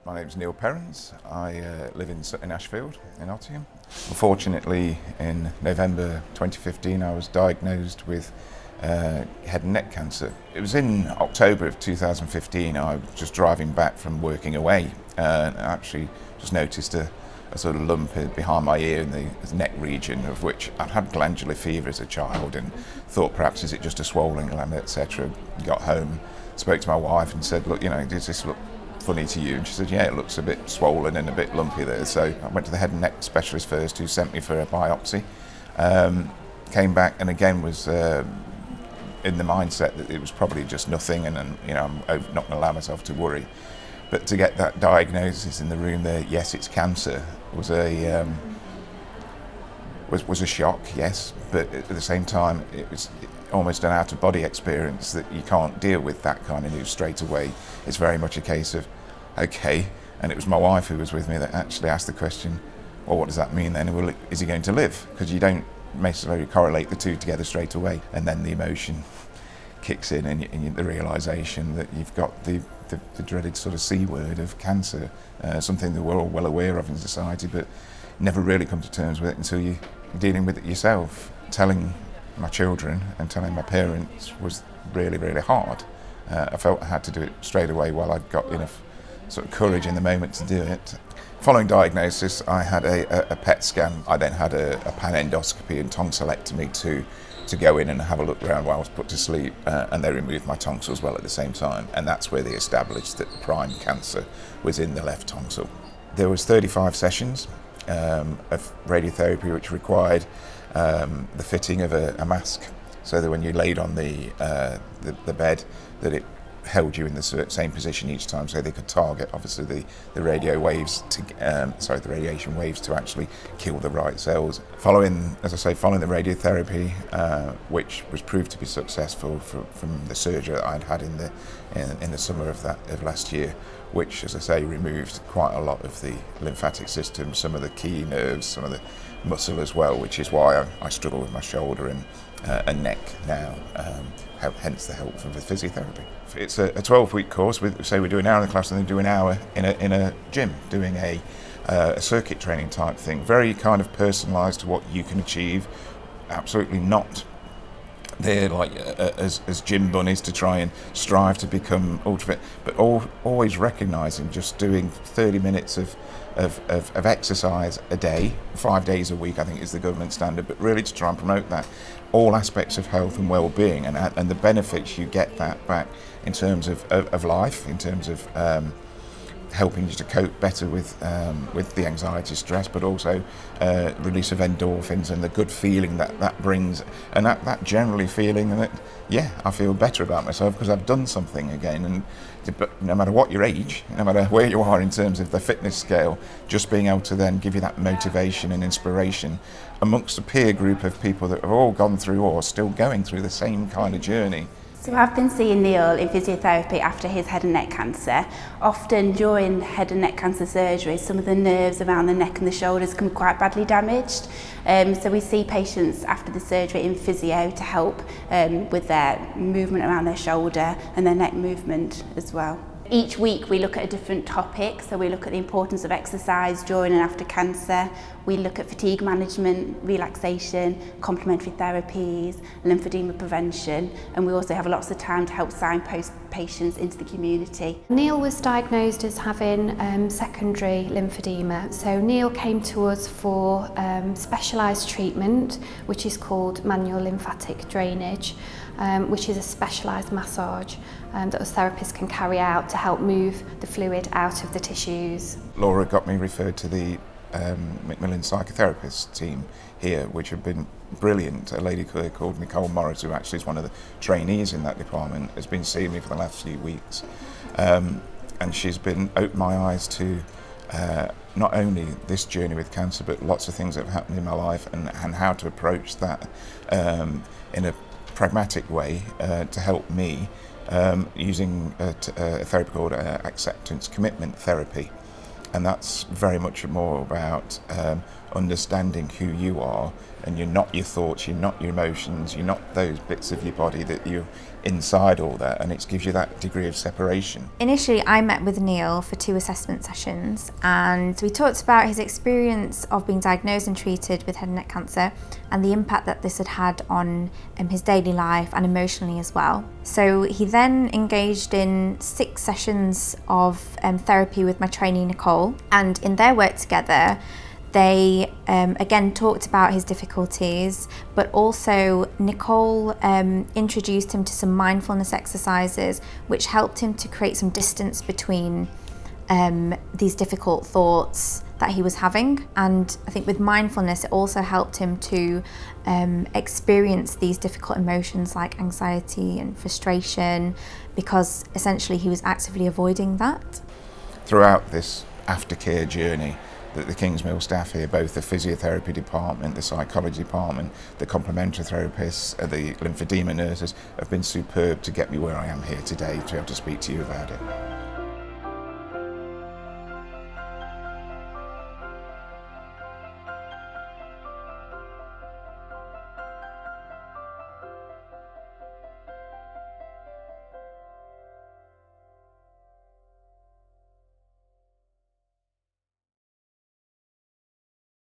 My name's Neil Perrons. I live in Ashfield, in Nottingham. Unfortunately, in November 2015, I was diagnosed with head and neck cancer. It was in October of 2015. I was just driving back from working away and I actually just noticed a sort of lump behind my ear in the neck region, of which I'd had glandular fever as a child and thought perhaps is it just a swollen gland, etc. Got home, spoke to my wife and said, look, does this look funny to you? And she said, yeah, it looks a bit swollen and a bit lumpy there. So I went to the head and neck specialist first, who sent me for a biopsy. Came back and again was in the mindset that it was probably just nothing, and I'm not going to allow myself to worry. But to get that diagnosis in the room there, yes, it's cancer, was a shock, yes. But at the same time, it was almost an out-of-body experience that you can't deal with that kind of news straight away. It's very much a case of, okay, and it was my wife who was with me that actually asked the question, well, what does that mean then? Well, is he going to live? Because you don't necessarily correlate the two together straight away. And then the emotion kicks in and the realisation that you've got the dreaded sort of C word of cancer, something that we're all well aware of in society, but never really come to terms with it until you're dealing with it yourself. Telling my children and telling my parents was really, really hard. I felt I had to do it straight away while I'd got enough sort of courage in the moment to do it. Following diagnosis, I had a PET scan. I then had a panendoscopy and tonsillectomy to go in and have a look around while I was put to sleep, and they removed my tonsil as well at the same time, and that's where they established that the prime cancer was in the left tonsil. There was 35 sessions of radiotherapy, which required the fitting of a mask, so that when you laid on the bed, that it held you in the same position each time, so they could target obviously the radiation waves to actually kill the right cells. Following the radiotherapy, which was proved to be successful from the surgery that I'd had in the summer of last year, which, as I say, removed quite a lot of the lymphatic system, some of the key nerves, some of the muscle as well, which is why I struggle with my shoulder and neck now, hence the help from the physiotherapy. It's a 12-week course. We do an hour in the class and then do an hour in a gym, doing a circuit training type thing, very kind of personalised to what you can achieve. Absolutely not there like as gym bunnies to try and strive to become ultra fit, but always recognising just doing 30 minutes of exercise a day, 5 days a week, I think is the government standard, but really to try and promote that, all aspects of health and well-being, and the benefits you get that back in terms of life, in terms of helping you to cope better with the anxiety, stress, but also release of endorphins and the good feeling that brings, and that generally feeling that, yeah, I feel better about myself because I've done something again. And but no matter what your age, no matter where you are in terms of the fitness scale, just being able to then give you that motivation and inspiration amongst a peer group of people that have all gone through or are still going through the same kind of journey. So I've been seeing Neil in physiotherapy after his head and neck cancer. Often during head and neck cancer surgery, some of the nerves around the neck and the shoulders can be quite badly damaged. So we see patients after the surgery in physio to help with their movement around their shoulder and their neck movement as well. Each week we look at a different topic, so we look at the importance of exercise during and after cancer, we look at fatigue management, relaxation, complementary therapies, lymphedema prevention, and we also have lots of time to help signpost patients into the community. Neil was diagnosed as having secondary lymphedema, so Neil came to us for specialised treatment, which is called manual lymphatic drainage, which is a specialised massage that us therapists can carry out to help move the fluid out of the tissues. Laura got me referred to the Macmillan psychotherapist team here, which have been brilliant. A lady called Nicole Morris, who actually is one of the trainees in that department, has been seeing me for the last few weeks, and she's been opened my eyes to not only this journey with cancer, but lots of things that have happened in my life, and how to approach that in a pragmatic way to help me, using a therapy called acceptance commitment therapy. And that's very much more about understanding who you are, and you're not your thoughts, you're not your emotions, you're not those bits of your body that you're inside all that, and it gives you that degree of separation. Initially, I met with Neil for 2 assessment sessions, and we talked about his experience of being diagnosed and treated with head and neck cancer and the impact that this had had on his daily life and emotionally as well. So he then engaged in 6 sessions of therapy with my trainee Nicole, and in their work together, they again talked about his difficulties, but also Nicole introduced him to some mindfulness exercises which helped him to create some distance between these difficult thoughts that he was having. And I think with mindfulness, it also helped him to experience these difficult emotions like anxiety and frustration, because essentially he was actively avoiding that. Throughout this aftercare journey, that the Kingsmill staff here, both the physiotherapy department, the psychology department, the complementary therapists, the lymphedema nurses, have been superb to get me where I am here today to be able to speak to you about it.